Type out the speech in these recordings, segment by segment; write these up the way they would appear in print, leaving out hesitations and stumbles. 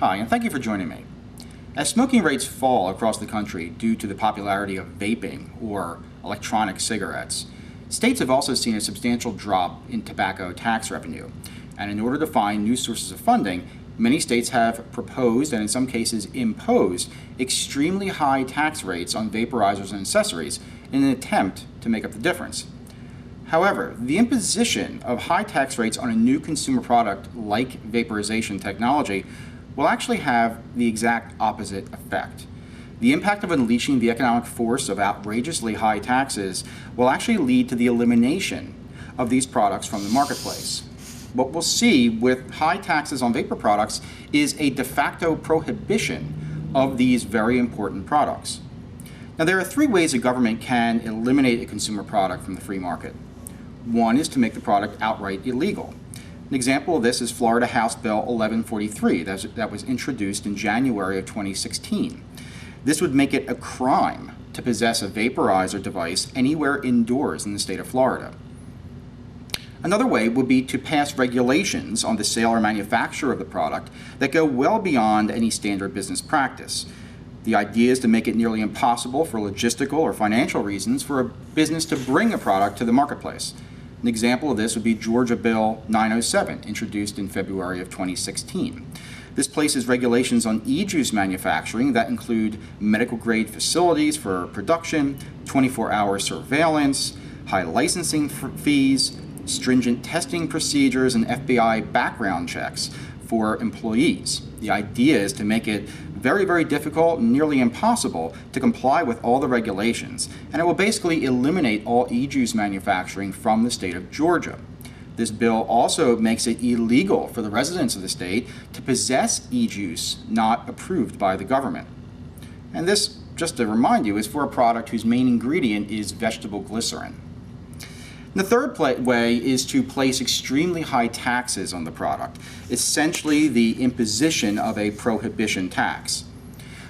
Hi, and thank you for joining me. As smoking rates fall across the country due to the popularity of vaping or electronic cigarettes, states have also seen a substantial drop in tobacco tax revenue. And in order to find new sources of funding, many states have proposed and in some cases imposed extremely high tax rates on vaporizers and accessories in an attempt to make up the difference. However, the imposition of high tax rates on a new consumer product like vaporization technology will actually have the exact opposite effect. The impact of unleashing the economic force of outrageously high taxes will actually lead to the elimination of these products from the marketplace. What we'll see with high taxes on vapor products is a de facto prohibition of these very important products. Now, there are three ways a government can eliminate a consumer product from the free market. One is to make the product outright illegal. An example of this is Florida House Bill 1143 that was introduced in January of 2016. This would make it a crime to possess a vaporizer device anywhere indoors in the state of Florida. Another way would be to pass regulations on the sale or manufacture of the product that go well beyond any standard business practice. The idea is to make it nearly impossible for logistical or financial reasons for a business to bring a product to the marketplace. An example of this would be Georgia Bill 907, introduced in February of 2016. This places regulations on e-juice manufacturing that include medical-grade facilities for production, 24-hour surveillance, high licensing fees, stringent testing procedures, and FBI background checks for employees. The idea is to make it very, very difficult and nearly impossible to comply with all the regulations, and it will basically eliminate all e-juice manufacturing from the state of Georgia. This bill also makes it illegal for the residents of the state to possess e-juice not approved by the government. And this, just to remind you, is for a product whose main ingredient is vegetable glycerin. The third way is to place extremely high taxes on the product, essentially the imposition of a prohibition tax.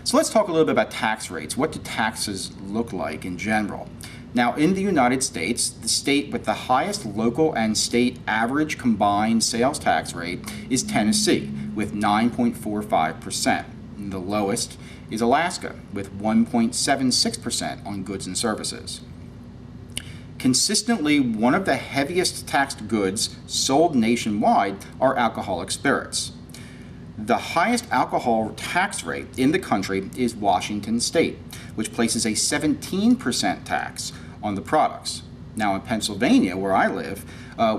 So let's talk a little bit about tax rates. What do taxes look like in general? Now, in the United States, the state with the highest local and state average combined sales tax rate is Tennessee, with 9.45%. And the lowest is Alaska, with 1.76% on goods and services. Consistently, one of the heaviest taxed goods sold nationwide are alcoholic spirits. The highest alcohol tax rate in the country is Washington State, which places a 17% tax on the products. Now, in Pennsylvania, where I live,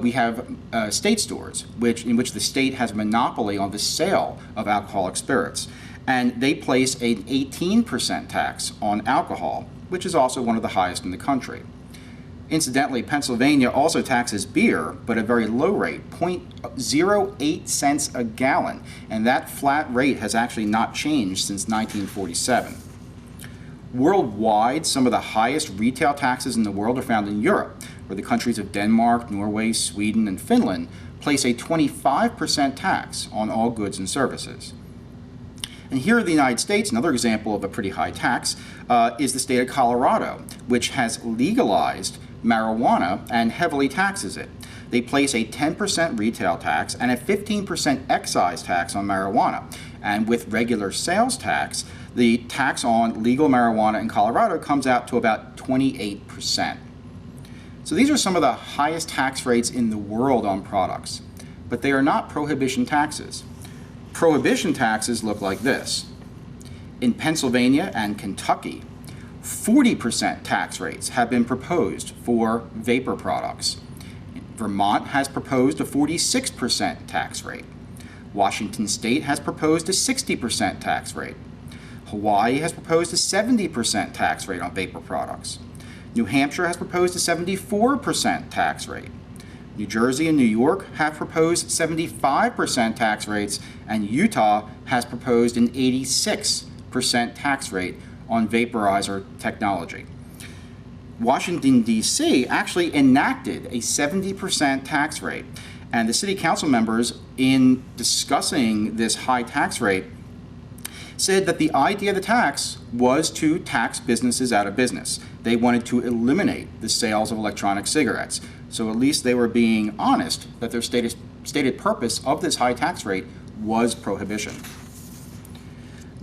we have state stores, in which the state has a monopoly on the sale of alcoholic spirits, and they place an 18% tax on alcohol, which is also one of the highest in the country. Incidentally, Pennsylvania also taxes beer, but at a very low rate, 0.08 cents a gallon, and that flat rate has actually not changed since 1947. Worldwide, some of the highest retail taxes in the world are found in Europe, where the countries of Denmark, Norway, Sweden, and Finland place a 25% tax on all goods and services. And here in the United States, another example of a pretty high tax is the state of Colorado, which has legalized marijuana and heavily taxes it. They place a 10% retail tax and a 15% excise tax on marijuana. And with regular sales tax, the tax on legal marijuana in Colorado comes out to about 28%. So these are some of the highest tax rates in the world on products, but they are not prohibition taxes. Prohibition taxes look like this. In Pennsylvania and Kentucky, 40% tax rates have been proposed for vapor products. Vermont has proposed a 46% tax rate. Washington State has proposed a 60% tax rate. Hawaii has proposed a 70% tax rate on vapor products. New Hampshire has proposed a 74% tax rate. New Jersey and New York have proposed 75% tax rates, and Utah has proposed an 86% tax rate on vaporizer technology. Washington, D.C. actually enacted a 70% tax rate, and the city council members, in discussing this high tax rate, said that the idea of the tax was to tax businesses out of business. They wanted to eliminate the sales of electronic cigarettes. So at least they were being honest that their stated purpose of this high tax rate was prohibition.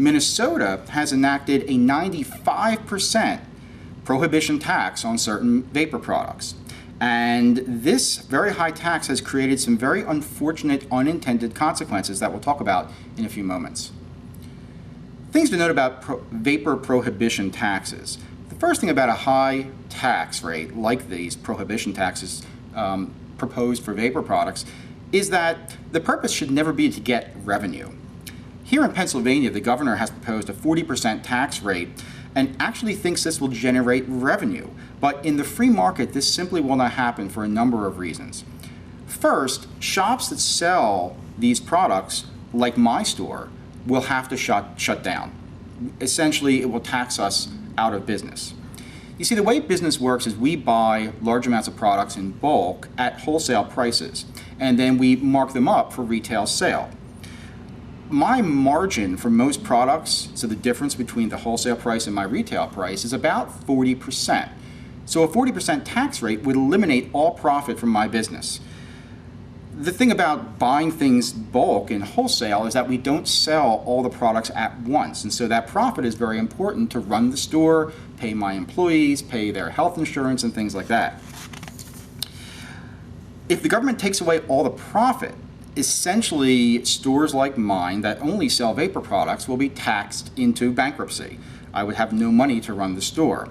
Minnesota has enacted a 95% prohibition tax on certain vapor products. And this very high tax has created some very unfortunate unintended consequences that we'll talk about in a few moments. Things to note about vapor prohibition taxes. The first thing about a high tax rate like these prohibition taxes proposed for vapor products is that the purpose should never be to get revenue. Here in Pennsylvania, the governor has proposed a 40% tax rate and actually thinks this will generate revenue. But in the free market, this simply will not happen for a number of reasons. First, shops that sell these products, like my store, will have to shut down. Essentially, it will tax us out of business. You see, the way business works is we buy large amounts of products in bulk at wholesale prices, and then we mark them up for retail sale. My margin for most products, so the difference between the wholesale price and my retail price, is about 40%. So a 40% tax rate would eliminate all profit from my business. The thing about buying things bulk in wholesale is that we don't sell all the products at once, and so that profit is very important to run the store, pay my employees, pay their health insurance, and things like that. If the government takes away all the profit, essentially stores like mine that only sell vapor products will be taxed into bankruptcy. I would have no money to run the store.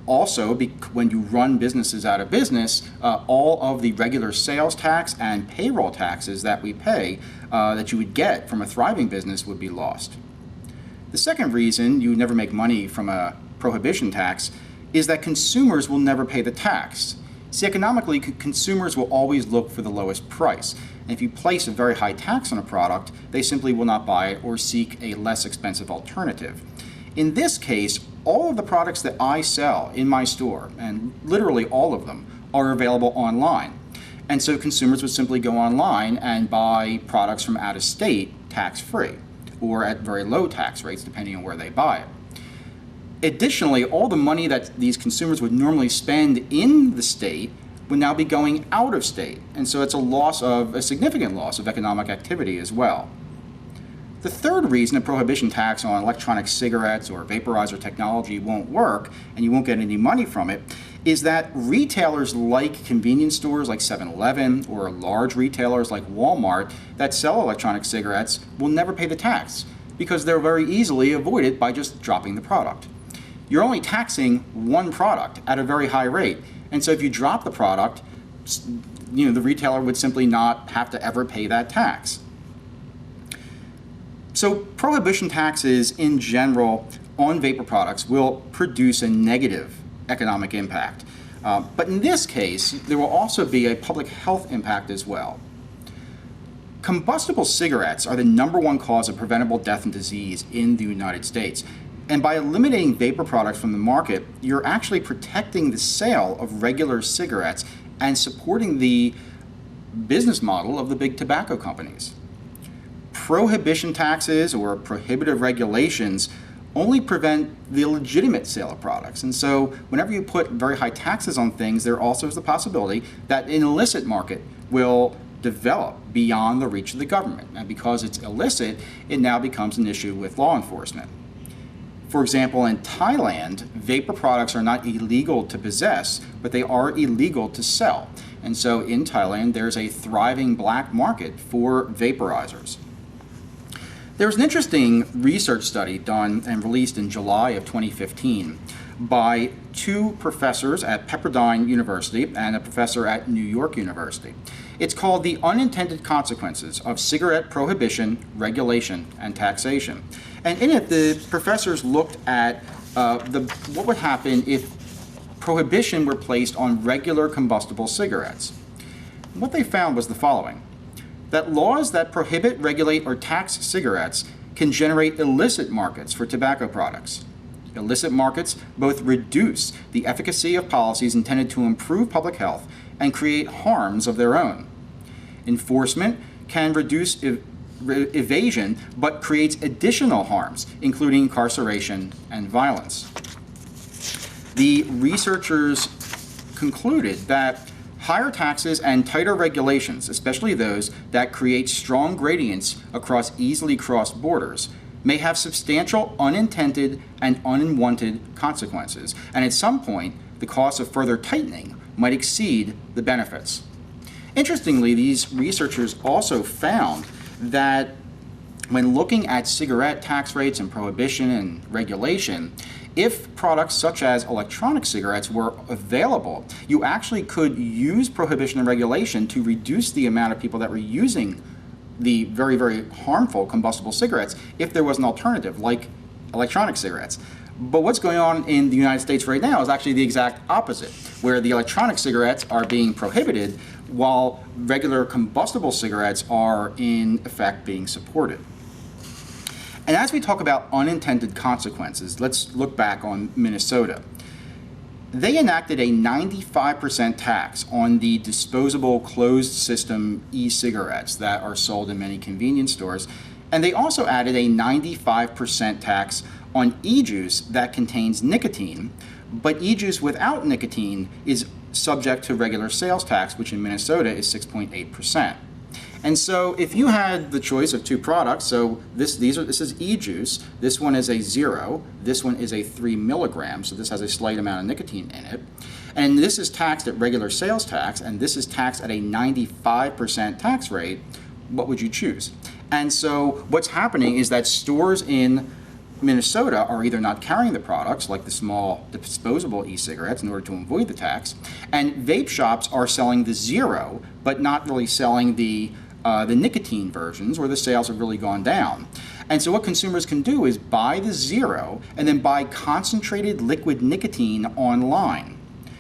Also, when you run businesses out of business, all of the regular sales tax and payroll taxes that we pay that you would get from a thriving business would be lost. The second reason you would never make money from a prohibition tax is that consumers will never pay the tax. See, economically, consumers will always look for the lowest price. And if you place a very high tax on a product, they simply will not buy it or seek a less expensive alternative. In this case, all of the products that I sell in my store, and literally all of them, are available online. And so consumers would simply go online and buy products from out of state tax-free, or at very low tax rates depending on where they buy it. Additionally, all the money that these consumers would normally spend in the state would now be going out of state. And so it's a significant loss of economic activity as well. The third reason a prohibition tax on electronic cigarettes or vaporizer technology won't work, and you won't get any money from it, is that retailers like convenience stores like 7-Eleven or large retailers like Walmart that sell electronic cigarettes will never pay the tax because they're very easily avoided by just dropping the product. You're only taxing one product at a very high rate, and so if you drop the product, the retailer would simply not have to ever pay that tax. So prohibition taxes in general on vapor products will produce a negative economic impact. But in this case, there will also be a public health impact as well. Combustible cigarettes are the #1 cause of preventable death and disease in the United States. And by eliminating vapor products from the market, you're actually protecting the sale of regular cigarettes and supporting the business model of the big tobacco companies. Prohibition taxes or prohibitive regulations only prevent the legitimate sale of products. And so whenever you put very high taxes on things, there also is the possibility that an illicit market will develop beyond the reach of the government. And because it's illicit, it now becomes an issue with law enforcement. For example, in Thailand, vapor products are not illegal to possess, but they are illegal to sell. And so in Thailand, there's a thriving black market for vaporizers. There was an interesting research study done and released in July of 2015 by 2 professors at Pepperdine University and a professor at New York University. It's called The Unintended Consequences of Cigarette Prohibition, Regulation, and Taxation. And in it, the professors looked at what would happen if prohibition were placed on regular combustible cigarettes. What they found was the following: that laws that prohibit, regulate, or tax cigarettes can generate illicit markets for tobacco products. Illicit markets both reduce the efficacy of policies intended to improve public health and create harms of their own. Enforcement can reduce evasion, but creates additional harms, including incarceration and violence. The researchers concluded that higher taxes and tighter regulations, especially those that create strong gradients across easily crossed borders, may have substantial unintended and unwanted consequences, and at some point, the cost of further tightening might exceed the benefits. Interestingly, these researchers also found that when looking at cigarette tax rates and prohibition and regulation, if products such as electronic cigarettes were available, you actually could use prohibition and regulation to reduce the amount of people that were using the very, very harmful combustible cigarettes if there was an alternative, like electronic cigarettes. But what's going on in the United States right now is actually the exact opposite, where the electronic cigarettes are being prohibited while regular combustible cigarettes are in effect being supported. And as we talk about unintended consequences, let's look back on Minnesota. They enacted a 95% tax on the disposable closed system e-cigarettes that are sold in many convenience stores. And they also added a 95% tax on e-juice that contains nicotine, but e-juice without nicotine is subject to regular sales tax, which in Minnesota is 6.8%. And so if you had the choice of two products, so this is e-juice, this one is a 0, this one is a 3 milligrams, so this has a slight amount of nicotine in it. And this is taxed at regular sales tax, and this is taxed at a 95% tax rate. What would you choose? And so what's happening is that stores in Minnesota are either not carrying the products, like the small disposable e-cigarettes, in order to avoid the tax, and vape shops are selling the 0, but not really selling the nicotine versions, where the sales have really gone down. And so what consumers can do is buy the 0 and then buy concentrated liquid nicotine online.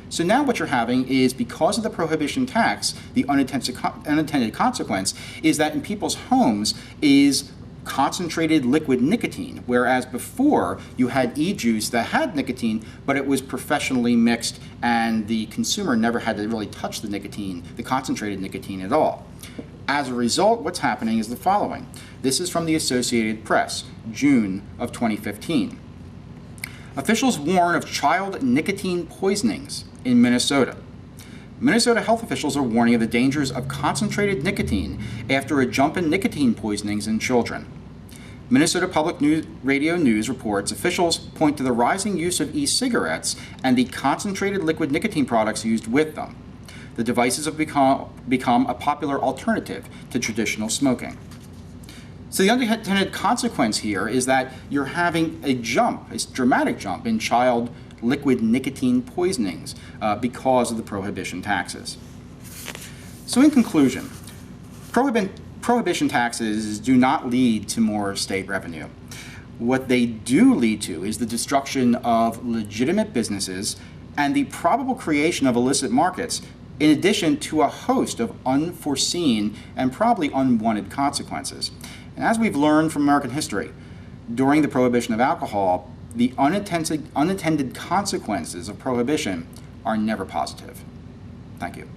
So now what you're having is, because of the prohibition tax, the unintended consequence is that in people's homes is concentrated liquid nicotine, whereas before you had e-juice that had nicotine, but it was professionally mixed and the consumer never had to really touch the nicotine, the concentrated nicotine at all. As a result, what's happening is the following. This is from the Associated Press, June of 2015. Officials warn of child nicotine poisonings in Minnesota. Minnesota health officials are warning of the dangers of concentrated nicotine after a jump in nicotine poisonings in children. Minnesota Public Radio News reports officials point to the rising use of e-cigarettes and the concentrated liquid nicotine products used with them. The devices have become a popular alternative to traditional smoking. So the unintended consequence here is that you're having a dramatic jump in child liquid nicotine poisonings because of the prohibition taxes. So in conclusion, prohibition taxes do not lead to more state revenue. What they do lead to is the destruction of legitimate businesses and the probable creation of illicit markets, in addition to a host of unforeseen and probably unwanted consequences. And as we've learned from American history, during the prohibition of alcohol, the unintended consequences of prohibition are never positive. Thank you.